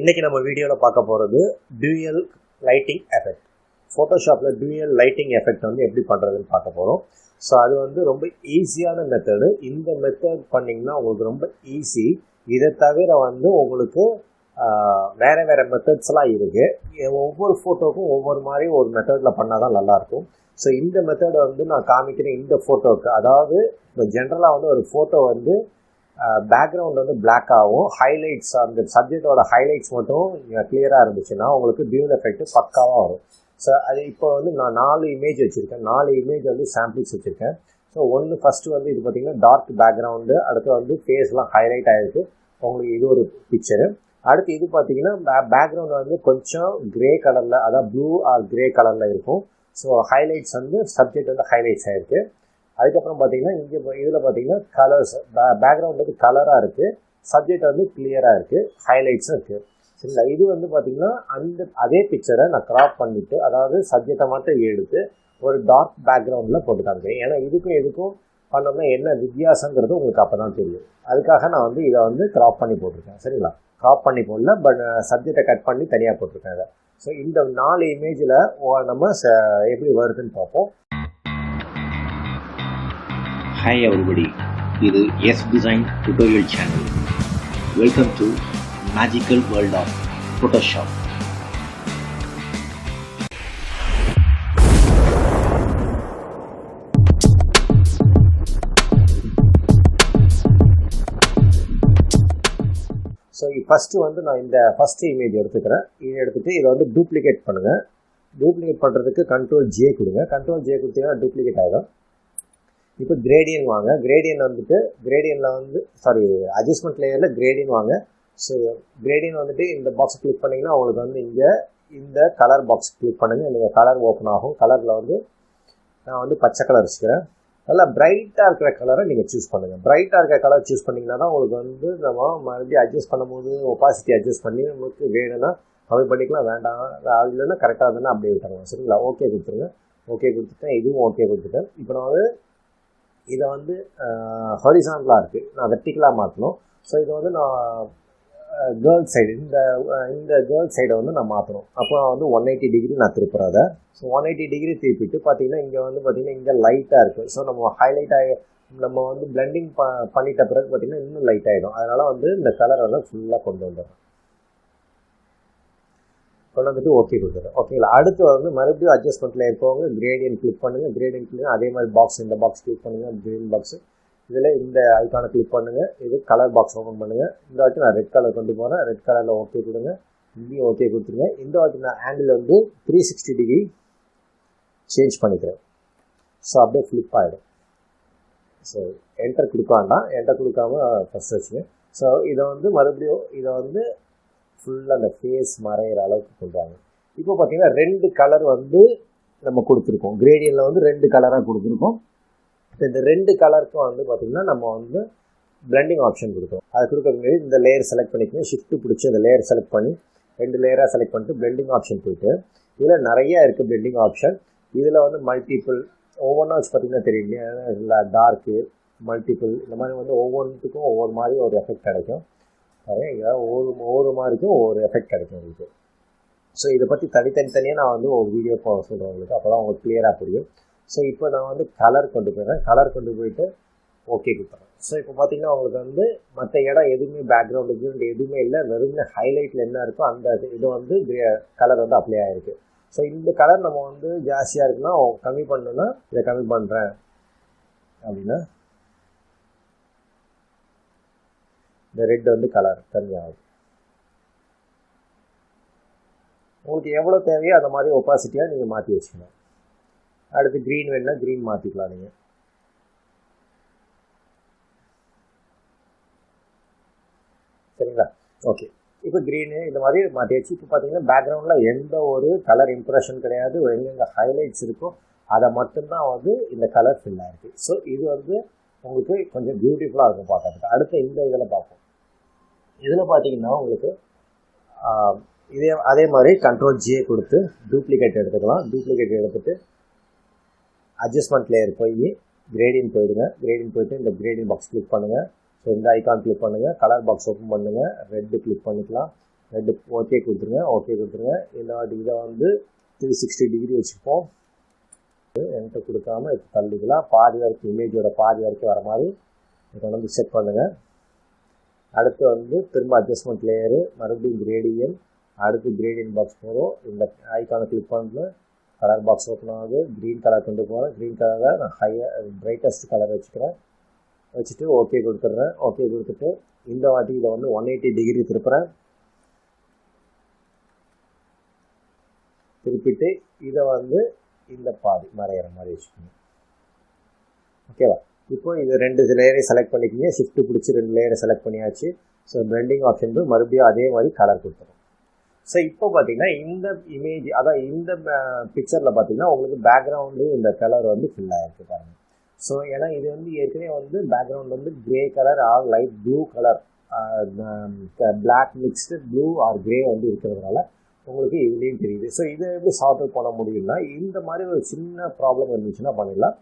இன்றைக்கி நம்ம வீடியோவில் பார்க்க போகிறது டூயல் லைட்டிங் எஃபெக்ட். ஃபோட்டோஷாப்பில் டூயல் லைட்டிங் எஃபெக்ட் வந்து எப்படி பண்ணுறதுன்னு பார்க்க போகிறோம். ஸோ அது வந்து ரொம்ப ஈஸியான மெத்தடு. இந்த மெத்தட் பண்ணிங்கன்னா உங்களுக்கு ரொம்ப ஈஸி. இதை தவிர வந்து உங்களுக்கு வேறு வேறு மெத்தட்ஸ்லாம் இருக்குது. ஒவ்வொரு ஃபோட்டோக்கும் ஒவ்வொரு மாதிரி ஒரு மெத்தடில் பண்ணால் தான் நல்லாயிருக்கும். ஸோ இந்த மெத்தடை வந்து நான் காமிக்கிறேன் இந்த ஃபோட்டோவுக்கு. அதாவது இப்போ ஜென்ரலாக வந்து ஒரு ஃபோட்டோ வந்து பேக்ரவுண்ட் வந்து பிளாக் ஆகும், ஹைலைட்ஸ் அந்த சப்ஜெக்டோட ஹைலைட்ஸ் மட்டும் கிளியராக இருந்துச்சுன்னா உங்களுக்கு டியூல் எஃபெக்ட் பக்காவாக வரும். ஸோ அது இப்போ வந்து நான் 4 இமேஜ் வச்சுருக்கேன். 4 இமேஜ் வந்து சாம்பிள்ஸ் வச்சுருக்கேன். ஸோ ஃபஸ்ட்டு வந்து இது பார்த்திங்கன்னா டார்க் பேக்ரவுண்டு, அடுத்து வந்து ஃபேஸ்லாம் ஹைலைட் ஆகிருக்கு. உங்களுக்கு இது ஒரு பிக்சரு. அடுத்து இது பார்த்திங்கன்னா பேக்ரவுண்ட் வந்து கொஞ்சம் க்ரே கலரில், அதாவது ப்ளூ ஆர் க்ரே கலரில் இருக்கும். ஸோ ஹைலைட்ஸ் வந்து சப்ஜெக்ட் வந்து ஹைலைட்ஸ் ஆகிருக்கு. அதுக்கப்புறம் பார்த்தீங்கன்னா இங்கே இதில் பார்த்தீங்கன்னா கலர்ஸ், பேக்ரவுண்ட் வந்து கலராக இருக்குது, சப்ஜெக்ட் வந்து கிளியராக இருக்குது, ஹைலைட்ஸும் இருக்குது. சரிங்களா? இது வந்து பார்த்திங்கன்னா அதே பிக்சரை நான் க்ராப் பண்ணிவிட்டு, அதாவது சப்ஜெக்டை மட்டும் எடுத்து ஒரு டார்க் பேக்ரவுண்டில் போட்டு காமிக்கிறேன். ஏன்னா இதுக்கும் பண்ணோம்னா என்ன வித்தியாசங்கிறது உங்களுக்கு அப்போ தான் தெரியும். அதுக்காக நான் வந்து இதை வந்து க்ராப் பண்ணி போட்டிருக்கேன். சரிங்களா? க்ராப் பண்ணி போடல, பட் சப்ஜெக்டை கட் பண்ணி தனியாக போட்டிருக்கேன் இதை. ஸோ இந்த 4 இமேஜில் நம்ம எப்படி வருதுன்னு பார்ப்போம். Hi everybody, இது SDesign tutorial channel. Welcome to magical world of Photoshop. So first வந்து நான் இந்த ஃபஸ்ட்டு இமேஜ் எடுத்துக்கிறேன். இதை எடுத்துகிட்டு இதை வந்து டூப்ளிகேட் பண்ணுங்கள். டூப்ளிகேட் பண்ணுறதுக்கு Ctrl J கொடுங்க. Ctrl J கொடுத்தீங்கன்னா டூப்ளிகேட் ஆகிடும். இப்போ கிரேடியன் வாங்க. கிரேடியன் வந்துட்டு கிரேடியனில் வந்து அட்ஜஸ்ட்மெண்ட் லேயரில் கிரேடியன் வாங்க. ஸோ கிரேடியன் வந்துட்டு இந்த பாக்ஸ் கிளிக் பண்ணிங்கன்னா உங்களுக்கு வந்து இங்கே இந்த கலர் பாக்ஸ் கிளிக் பண்ணுங்கள். நீங்கள் கலர் ஓப்பன் ஆகும். கலரில் வந்து நான் வந்து பச்சை கலர் வச்சுக்கிறேன். நல்லா பிரைட்டாக இருக்கிற கலரை நீங்கள் சூஸ் பண்ணுங்கள். பிரைட்டாக இருக்கிற கலர் சூஸ் பண்ணிங்கன்னா தான் உங்களுக்கு வந்து நம்ம மறுபடியும் அட்ஜஸ்ட் பண்ணும்போது ஒப்பாசிட்டி அட்ஜஸ்ட் பண்ணி உங்களுக்கு வேணும்னா கம்மி பண்ணிக்கலாம், வேண்டாம் இல்லைன்னா கரெக்டாக இருந்ததுன்னா அப்படியே விட்டுருங்க. சரிங்களா? ஓகே கொடுத்துருங்க. ஓகே கொடுத்துட்டேன். இதுவும் ஓகே கொடுத்துட்டேன். இப்போ நான் வந்து இதை வந்து ஹாரிசான்டலாக இருக்குது, நான் வெர்டிக்கலாக மாற்றணும். ஸோ இதை வந்து நான் கேர்ள்ஸ் சைடு இந்த கேர்ள்ஸ் சைடை வந்து நான் மாற்றணும். அப்போ வந்து 180 டிகிரி நான் திருப்புறேன் அதை. ஸோ 180 டிகிரி திருப்பிட்டு பார்த்தீங்கன்னா இங்கே வந்து பார்த்திங்கன்னா இங்கே லைட்டாக இருக்குது. ஸோ நம்ம ஹைலைட் நம்ம வந்து பிளெண்டிங் பண்ணிட்ட பிறகு பார்த்திங்கன்னா இன்னும் லைட் ஆகிடும். அதனால் வந்து இந்த கலரை வந்து ஃபுல்லாக கொண்டு வந்துடுறேன். கொண்டு வந்துட்டு ஓகே கொடுத்துறேன். ஓகேங்களா? அடுத்து வந்து மறுபடியும் அட்ஜஸ்ட்மெண்ட்டில் இருக்கவங்க கிரேடியன் கிளிக் பண்ணுங்கள். கிரேடியன் கிளிக் அதே மாதிரி பாக்ஸ், இந்த பாக்ஸ் கிளிக் பண்ணுங்கள், க்ரீன் பாக்ஸு. இதில் இந்த ஐக்கானை கிளிக் பண்ணுங்கள். இது கலர் பாக்ஸ் ஓப்பன் பண்ணுங்கள். இந்த வாட்டி நான் ரெட் கலர் கொண்டு போகிறேன். ரெட் கலரில் ஓகே கொடுங்க. இங்கேயும் ஓகே கொடுத்துருங்க. இந்த வாட்டி நான் ஆங்கிள் வந்து 360 டிகிரி சேஞ்ச் பண்ணிக்கிறேன். ஸோ அப்படியே ஃப்ளிப் ஆகிடும். ஸோ என்டர் கொடுக்க வேண்டாம், என்டர் கொடுக்காம ஃபஸ்ட் வச்சுங்க. ஸோ இதை வந்து மறுபடியும் இதை வந்து ஃபுல்லாக அந்த ஃபேஸ் மறைகிற அளவுக்கு கொடுப்பாங்க. இப்போ பார்த்தீங்கன்னா 2 கலர் வந்து நம்ம கொடுத்துருக்கோம். கிரேடியனில் வந்து 2 கலராக கொடுத்துருக்கோம். இந்த 2 கலருக்கும் வந்து பார்த்திங்கன்னா நம்ம வந்து பிளெண்டிங் ஆப்ஷன் கொடுக்குறோம். அது கொடுக்கறது இந்த லேயர் செலக்ட் பண்ணிக்கணும். ஷிஃப்ட்டு பிடிச்சி அந்த லேயர் செலக்ட் பண்ணி 2 லேயராக செலக்ட் பண்ணிட்டு பிளெண்டிங் ஆப்ஷன் போய்ட்டு இதில் நிறையா இருக்குது பிளெண்டிங் ஆப்ஷன். இதில் வந்து மல்டிபிள் ஒவ்வொன்றா வச்சு பார்த்திங்கன்னா தெரியும் இல்லை, டார்க்கு, மல்டிபிள், இந்த மாதிரி வந்து ஒவ்வொன்றுத்துக்கும் ஒவ்வொரு மாதிரி ஒரு எஃபெக்ட் கிடைக்கும். இங்கே ஒவ்வொரு மாதிரிக்கும் ஒவ்வொரு எஃபெக்ட் கிடைக்கும் உங்களுக்கு. ஸோ இதை பற்றி தனித்தனியாக நான் வந்து ஒரு வீடியோ சொல்கிறேன் உங்களுக்கு, அப்போ தான் உங்களுக்கு கிளியராக புரியும். ஸோ இப்போ நான் வந்து கலர் கொண்டு போயிடுறேன். கலர் கொண்டு போயிட்டு ஓகே கொடுத்துறேன். ஸோ இப்போ பார்த்தீங்கன்னா உங்களுக்கு வந்து மற்ற இடம் எதுவுமே பேக்ரவுண்டு எதுவுமே இல்லை, வெறும் ஹைலைட்டில் என்ன இருக்கோ அந்த இது வந்து கலர் வந்து அப்ளை ஆகிருக்கு. ஸோ இந்த கலர் நம்ம வந்து ஜாஸ்தியாக இருக்குன்னா கம்மி பண்ணணுன்னா இதை கம்மி பண்ணுறேன் அப்படின்னா இந்த ரெட் வந்து கலர் கம்மியாகுது. உங்களுக்கு எவ்வளோ தேவையோ அந்த மாதிரி ஒப்பாசிட்டியாக நீங்கள் மாற்றி வச்சுக்கணும். அடுத்து க்ரீன் வேணுன்னா க்ரீன் மாற்றிக்கலாம் நீங்கள். சரிங்களா? ஓகே. இப்போ க்ரீனு இந்த மாதிரி மாற்றி வச்சு இப்போ பார்த்தீங்கன்னா பேக்ரவுண்டில் எந்த ஒரு கலர் இம்ப்ரெஷன் கிடையாது. எங்கெங்கே ஹைலைட்ஸ் இருக்கோ அதை மட்டும்தான் வந்து இந்த கலர் ஃபில் ஆகிருக்கு. ஸோ இது வந்து உங்களுக்கு கொஞ்சம் பியூட்டிஃபுல்லாக இருக்கும் பார்க்கறதுக்கு. அடுத்து இந்த இதில் பார்ப்போம். இதில் பார்த்தீங்கன்னா உங்களுக்கு அதே மாதிரி Ctrl J கொடுத்து டூப்ளிகேட் எடுத்துக்கலாம். டூப்ளிகேட் எடுத்துகிட்டு அட்ஜஸ்ட்மெண்ட் லேயர் போய் கிரேடியன் போயிடுங்க. கிரேடியன் போய்ட்டு இந்த கிரேடியன் பாக்ஸ் கிளிக் பண்ணுங்கள். ஸோ இந்த ஐக்கான் கிளிக் பண்ணுங்கள். கலர் பாக்ஸ் ஓப்பன் பண்ணுங்கள். ரெட்டு கிளிக் பண்ணிக்கலாம். ரெண்டு ஓகே கொடுத்துருங்க. இந்த வாட்டி இதை வந்து 360 டிகிரி வச்சுப்போம். என்கிட்ட கொடுக்காம தள்ளிக்கலாம். பாதி வரைக்கும் இமேஜோட பாதி வரைக்கும் வர மாதிரி இதை வந்து செட் பண்ணுங்கள். அடுத்து வந்து திரும்ப அட்ஜஸ்ட்மெண்ட் லேயரு, மறுபடியும் கிரேடியன், அடுத்து கிரேடியன் பாக்ஸ் போகிறோம். இந்த ஐக்கானை கிளிக் பண்ணு, கலர் பாக்ஸ் ஓப்பன் ஆகுது. க்ரீன் கலர் கொண்டு போகிறேன். க்ரீன் கலரில் நான் பிரைட்டஸ்ட் கலர் வச்சுட்டு ஓகே கொடுத்துட்றேன். ஓகே கொடுத்துட்டு இந்த வாட்டி இதை வந்து 180 டிகிரி திருப்புறேன். திருப்பிட்டு இதை வந்து இந்த பாதி மறையிற மாதிரி வச்சுக்கணும். ஓகேவா? இப்போ இது 2 லேயரை செலக்ட் பண்ணிக்கிங்க. ஷிஃப்ட் பிடிச்சி 2 லேயரை செலக்ட் பண்ணியாச்சு. ஸோ பிளெண்டிங் ஆப்ஷன் மறுபடியும் அதே மாதிரி கலர் கொடுத்துரும். ஸோ இப்போ பார்த்தீங்கன்னா இந்த இமேஜ், அதான் இந்த பிக்சரில் பார்த்தீங்கன்னா உங்களுக்கு பேக்ரவுண்ட்லேயும் இந்த கலர் வந்து ஃபில் ஆகிருக்கு பாருங்கள். ஸோ ஏன்னா இது வந்து ஏற்கனவே வந்து பேக்ரவுண்ட் வந்து grey colour or light blue colour, black mixed blue or grey வந்து இருக்கிறதுனால உங்களுக்கு இதுலேயும் தெரியுது. ஸோ இதை எப்படி சால்வ் பண்ண முடியும்னா, இந்த மாதிரி ஒரு சின்ன ப்ராப்ளம் இருந்துச்சுன்னா பண்ணிடலாம்.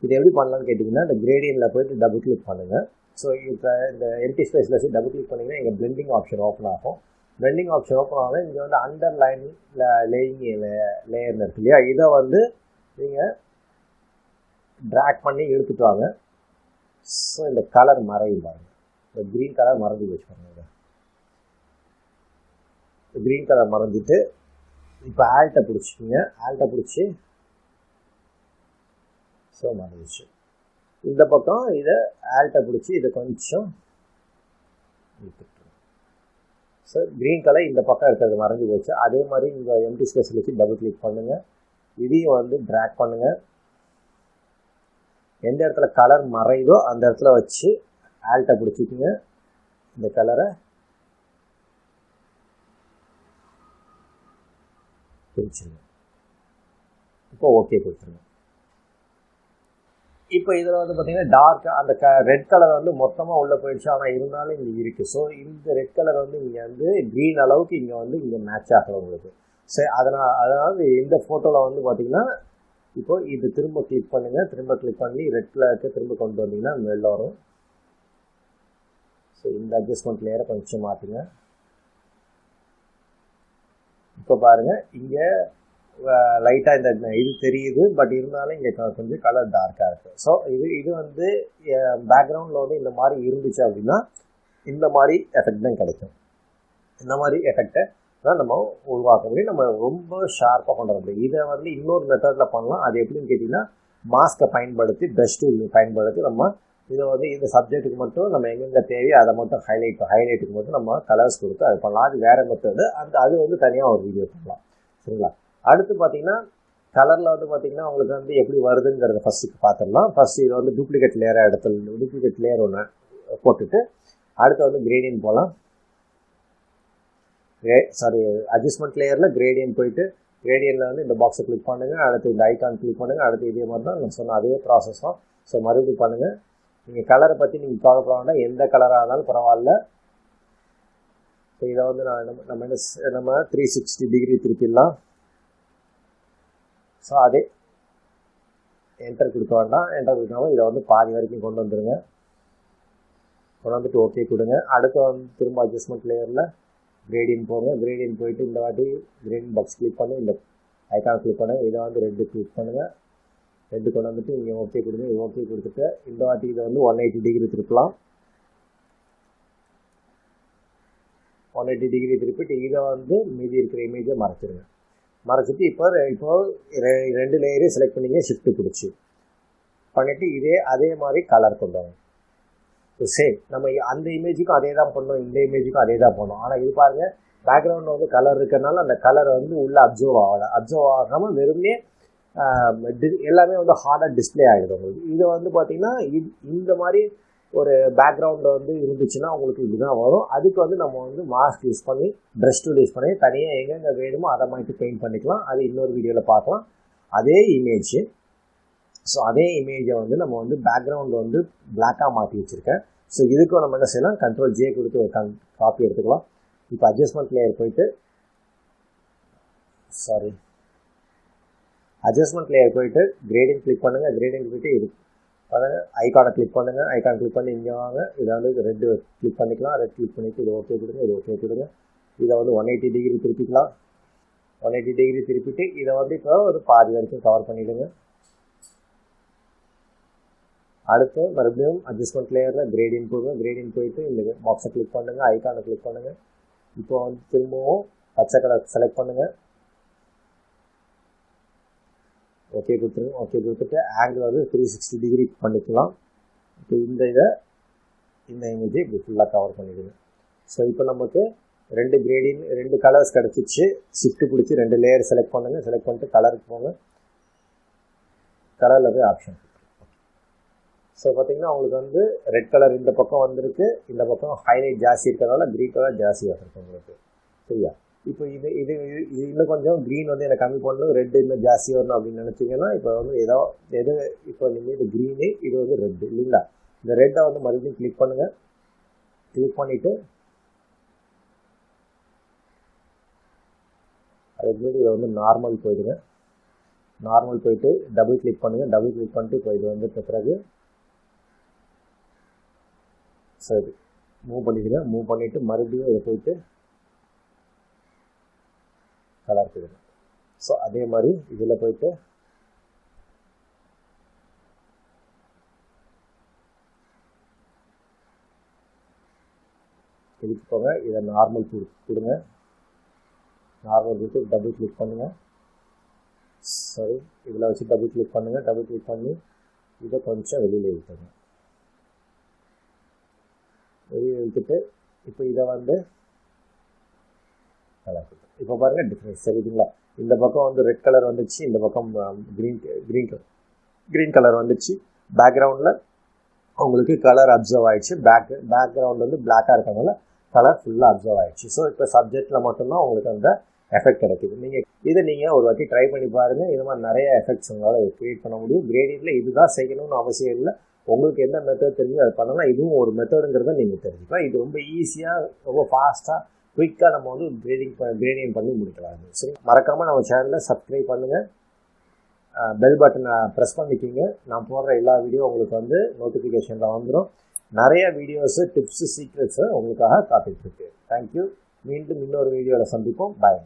இது எப்படி பண்ணலான்னு கேட்டிங்கன்னா, இந்த கிரேடியனில் போய்ட்டு டபுள் கிளிக் பண்ணுங்கள். ஸோ இப்போ இந்த எம்டி ஸ்பேஸில் வச்சு டபுள் கிளிக் பண்ணிங்கன்னா இங்கே பிளெண்டிங் ஆப்ஷன் ஓப்பன் ஆகும். பிளெண்டிங் ஆப்ஷன் ஓப்பன் ஆகும். இங்கே வந்து அண்டர்லைன் லேயிங் லேயர்னு இருக்கு இல்லையா, இதை வந்து நீங்கள் ட்ராக் பண்ணி இழுத்துட்டு வாங்க. ஸோ இந்த கலர் மறையும் பாருங்கள். இந்த க்ரீன் கலர் மறைஞ்சி வச்சு பாருங்கள். க்ரீன் கலர் மறைஞ்சிட்டு இப்போ ஆல்ட்டை பிடிச்சிக்கிங்க. ஆல்ட்டை பிடிச்சி ஸோ மறைஞ்சிச்சு. இந்த பக்கம் இதை ஆல்ட்டை பிடிச்சி இதை கொஞ்சம் இழுத்துட்டு, ஸோ க்ரீன் கலர் இந்த பக்கம் இருக்கிறது மறைஞ்சி போச்சு. அதே மாதிரி இந்த எம்டி ஸ்பேஸில் வச்சு டபுள் கிளிக் பண்ணுங்கள். இதையும் வந்து ட்ராக் பண்ணுங்கள். எந்த இடத்துல கலர் மறையுதோ அந்த இடத்துல வச்சு ஆல்ட்டை பிடிச்சிக்கிங்க. இந்த கலரை பிரிச்சுங்க. இப்போ ஓகே கொடுத்துருங்க. இப்போ இதில் வந்து பார்த்தீங்கன்னா டார்க் அந்த ரெட் கலர் வந்து மொத்தமாக உள்ளே போயிடுச்சு. ஆனால் இருந்தாலும் இங்கே இருக்குது. ஸோ இந்த ரெட் கலர் வந்து இங்கே வந்து க்ரீன் அளவுக்கு இங்கே மேட்ச் ஆகலை உங்களுக்கு. சரி, அதாவது இந்த ஃபோட்டோவில் வந்து பார்த்தீங்கன்னா இப்போ இது திரும்ப கிளிக் பண்ணுங்கள். திரும்ப கிளிக் பண்ணி ரெட் கலருக்கு திரும்ப கொண்டு வந்தீங்கன்னா வெளில வரும். ஸோ இந்த அட்ஜஸ்ட்மெண்ட் லேயரை கொஞ்சம் மாற்றுங்க. இப்போ பாருங்கள், இங்கே லைட்டாக இந்த இது தெரியுது, பட் இருந்தாலும் இங்கே கொஞ்சம் கலர் டார்க்காக இருக்குது. ஸோ இது வந்து பேக்ரவுண்டில் வந்து இந்த மாதிரி இருந்துச்சு அப்படின்னா இந்த மாதிரி எஃபெக்ட் தான் கிடைக்கும். இந்த மாதிரி எஃபெக்டை தான் நம்ம உருவாக்க முடியும். நம்ம ரொம்ப ஷார்ப்பாக கொண்டு வர முடியும். இதை வந்து இன்னொரு மெத்தடில் பண்ணலாம். அது எப்படின்னு கேட்டிங்கன்னா, மாஸ்கை பயன்படுத்தி, ப்ரஷ் டூல் பயன்படுத்தி நம்ம இதை வந்து இந்த சப்ஜெக்ட்டுக்கு மட்டும் நம்ம எங்கெங்கே தேவையோ அதை மட்டும் ஹைலைட்டுக்கு மட்டும் நம்ம கலர்ஸ் கொடுத்து அது பண்ணலாம். அது வேறு மெத்தடு. அது வந்து தனியாக ஒரு வீடியோ பண்ணலாம். சரிங்களா? அடுத்து பார்த்தீங்கன்னா கலரில் வந்து பார்த்திங்கன்னா உங்களுக்கு வந்து எப்படி வருதுங்கிறத ஃபஸ்ட்டுக்கு பார்த்துடலாம். ஃபஸ்ட்டு இதை வந்து டூப்ளிகேட் லேயர் ஒன்று போட்டுட்டு அடுத்து வந்து கிரேடியன் போகலாம். அட்ஜஸ்ட்மெண்ட் லேயரில் கிரேடியன் போயிட்டு கிரேடியனில் வந்து இந்த பாக்ஸை கிளிக் பண்ணுங்கள். அடுத்து இந்த ஐக்கான் கிளிக் பண்ணுங்கள். அடுத்து இதே மாதிரி தான் நான் சொன்ன அதே ப்ராசஸ் தான். ஸோ மறுபடியும் பண்ணுங்கள். நீங்கள் கலரை பற்றி நீங்கள் கவலைப்பட வேண்டாம். எந்த கலராக இருந்தாலும் பரவாயில்ல. ஸோ இதை வந்து நம்ம 360 டிகிரி திருப்பிடலாம். ஸோ அதே என்டர் கொடுக்க வேண்டாம். என்டர் கொடுக்காமல் இதை வந்து பாதி வரைக்கும் கொண்டு வந்துடுங்க. கொண்டு வந்துட்டு ஓகே கொடுங்க. அடுத்து வந்து திரும்ப அட்ஜஸ்ட்மெண்ட் லேயரில் கிரேடியன் போங்க. கிரேடியன் போயிட்டு இந்த வாட்டி கிரேடியன் பாக்ஸ் கிளிக் பண்ணி இந்த ஐக்கான் கிளிக் பண்ணுங்கள். இதை வந்து 2 கிளிக் பண்ணுங்கள். 2 கொண்டு வந்துட்டு இங்கே ஓகே கொடுங்க. ஓகே கொடுத்துட்டு இந்த வாட்டி இதை வந்து 180 டிகிரி திருப்பலாம். 180 டிகிரி திருப்பிட்டு இதை வந்து மீதி இருக்கிற இமேஜை மறைச்சிடுங்க. மறைச்சிட்டு இப்போ 2 லேயரே செலக்ட் பண்ணிங்க. ஷிஃப்ட்டு பிடிச்சி பண்ணிவிட்டு அதே மாதிரி கலர் கொண்டு வாங்க. ஸோ சேம் நம்ம அந்த இமேஜுக்கும் அதே தான் பண்ணோம், இந்த இமேஜுக்கும் அதே தான் பண்ணோம். ஆனால் இது பாருங்கள், பேக்ரவுண்டில் வந்து கலர் இருக்கிறனால அந்த கலர் வந்து உள்ளே அப்சர்வ் ஆகாமல் வெறுமனே எல்லாமே வந்து ஹார்டாக டிஸ்பிளே ஆகிடும் உங்களுக்கு. இது வந்து பார்த்திங்கன்னா இந்த மாதிரி ஒரு பேக்ரவுண்டில் வந்து இருந்துச்சுன்னா உங்களுக்கு இதுதான் வரும். அதுக்கு வந்து நம்ம வந்து மாஸ்க் யூஸ் பண்ணி, ப்ரஷ் டூல் யூஸ் பண்ணி தனியாக எங்கெங்கே வேணுமோ அதை மாதிரி பெயிண்ட் பண்ணிக்கலாம். அது இன்னொரு வீடியோவில் பார்க்கலாம். அதே இமேஜ், ஸோ அதே இமேஜை வந்து நம்ம வந்து பேக்ரவுண்ட் வந்து பிளாக்காக மாற்றி வச்சுருக்கேன். ஸோ இதுக்கும் நம்ம என்ன செய்யலாம், Ctrl J கொடுத்து ஒரு காப்பி எடுத்துக்கலாம். இப்போ அட்ஜஸ்ட்மெண்ட் லேயர் போயிட்டு கிரேடியன் கிளிக் பண்ணுங்கள். கிரேடியன் போயிட்டு இது பாருங்கள் ஐக்கானை கிளிக் பண்ணுங்கள். ஐக்கான் கிளிக் பண்ணி இங்கே வாங்க. இதை வந்து ரெட்டு கிளிக் பண்ணிக்கலாம். ரெட் கிளிக் பண்ணிவிட்டு இது ஓகே கொடுங்க. இது ஓகே கொடுங்க. இதை வந்து 180 டிகிரி திருப்பிக்கலாம். 180 டிகிரி திருப்பிட்டு இதை வந்து இப்போ ஒரு பாதி வரைக்கும் கவர் பண்ணிவிடுங்க. அடுத்து மறுபடியும் அட்ஜஸ்ட்மெண்ட் லேயரில் கிரேடியன்ட் போடுங்க. கிரேடியன்ட் போயிட்டு இந்த பாக்ஸை கிளிக் பண்ணுங்கள். ஐக்கானை கிளிக் பண்ணுங்கள். இப்போ வந்து திரும்பவும் பச்சை கலர் செலக்ட் பண்ணுங்கள். ஓகே கொடுத்துருங்க. ஓகே கொடுத்துட்டு ஆங்கிள் வந்து 360 டிகிரி பண்ணிக்கலாம். இப்போ இந்த இமேஜை இப்படி ஃபுல்லாக கவர் பண்ணிவிடுங்க. ஸோ இப்போ நமக்கு 2 கலர்ஸ் கிடச்சிச்சு. ஷிஃப்ட் பிடிச்சி 2 லேயர் செலக்ட் பண்ணுங்கள். செலக்ட் பண்ணிட்டு கலருக்கு போங்க. கலரில் போய் ஆப்ஷன். ஸோ பார்த்தீங்கன்னா உங்களுக்கு வந்து ரெட் கலர் இந்த பக்கம் வந்திருக்கு. இந்த பக்கம் ஹைலைட் ஜாஸ்தி இருக்கிறதுனால க்ரீன் கலர் ஜாஸ்தியாக இருக்குது உங்களுக்கு. சரியா? இப்போ இது இன்னும் கொஞ்சம் க்ரீன் வந்து எனக்கு கம்மி பண்ணணும், ரெட்டு இன்னும் ஜாஸ்தி வரணும் அப்படின்னு நினச்சிங்கன்னா இப்போ வந்து எது இப்போ நீங்கள் இது க்ரீனு, இது வந்து ரெட்டு இல்லைங்களா? இந்த ரெட்டை வந்து மறுபடியும் கிளிக் பண்ணுங்கள். கிளிக் பண்ணிவிட்டு அதுக்கு முன்னாடி இதை வந்து நார்மல் போயிடுங்க. நார்மல் போயிட்டு டபுள் கிளிக் பண்ணுங்கள். டபுள் கிளிக் பண்ணிட்டு இப்போ இது வந்து பிறகு சரி மூவ் பண்ணிடுங்க. மூவ் பண்ணிவிட்டு மறுபடியும் இதை போயிட்டு கலர் போயிடுங்க. ஸோ அதே மாதிரி இதில் போயிட்டு இதுக்கு போங்க. இதை நார்மல் கொடுங்க. நார்மல் கொடுத்து டபுள் கிளிக் பண்ணுங்கள். சரி இதில் வச்சு டபுள் கிளிக் பண்ணுங்கள். டபுள் கிளிக் பண்ணி இதை கொஞ்சம் வெளியில் இழுத்துங்க. வெளியே இழுத்துட்டு இப்போ இதை வந்து கலர் கொடுத்து இப்போ பாருங்கள் டிஃப்ரென்ஸ் தெரியுதுங்களா? இந்த பக்கம் வந்து ரெட் கலர் வந்துச்சு. இந்த பக்கம் க்ரீன் கலர் வந்துச்சு. பேக்ரவுண்டில் உங்களுக்கு கலர் அப்சர்வ் ஆகிடுச்சு. பேக்ரவுண்ட் வந்து பிளாக்காக இருக்கிறதுனால கலர் ஃபுல்லாக அப்சர்வ் ஆகிடுச்சு. ஸோ இப்போ சப்ஜெக்டில் மட்டும்தான் உங்களுக்கு அந்த எஃபெக்ட் கிடைக்குது. நீங்கள் ஒரு வாட்டி ட்ரை பண்ணி பாருங்கள். இது மாதிரி நிறைய எஃபெக்ட்ஸ் உங்களால் க்ரியேட் பண்ண முடியும். கிரேடியன்ட்டில் இதுதான் செய்யணும்னு அவசியம் இல்லை. உங்களுக்கு என்ன மெத்தட் தெரிஞ்சு அதை பண்ணலாம். இதுவும் ஒரு மெத்தடுங்கிறத நீங்கள் தெரிஞ்சுக்கலாம். இது ரொம்ப ஈஸியாக ரொம்ப ஃபாஸ்ட்டாக குயிக்காக நம்ம வந்து கிரேடியன்ட் பண்ணி முடிக்கலாம். சரி மறக்காமல் நம்ம சேனலை சப்ஸ்கிரைப் பண்ணுங்கள். பெல் பட்டனை ப்ரெஸ் பண்ணிக்கிங்க. நான் போடுற எல்லா வீடியோ உங்களுக்கு வந்து நோட்டிஃபிகேஷனில் வந்துடும். நிறைய வீடியோஸு டிப்ஸு சீக்ரெட்ஸு உங்களுக்காக காத்துட்ருக்கு. தேங்க்யூ. மீண்டும் இன்னொரு வீடியோவில் சந்திப்போம். பாய்.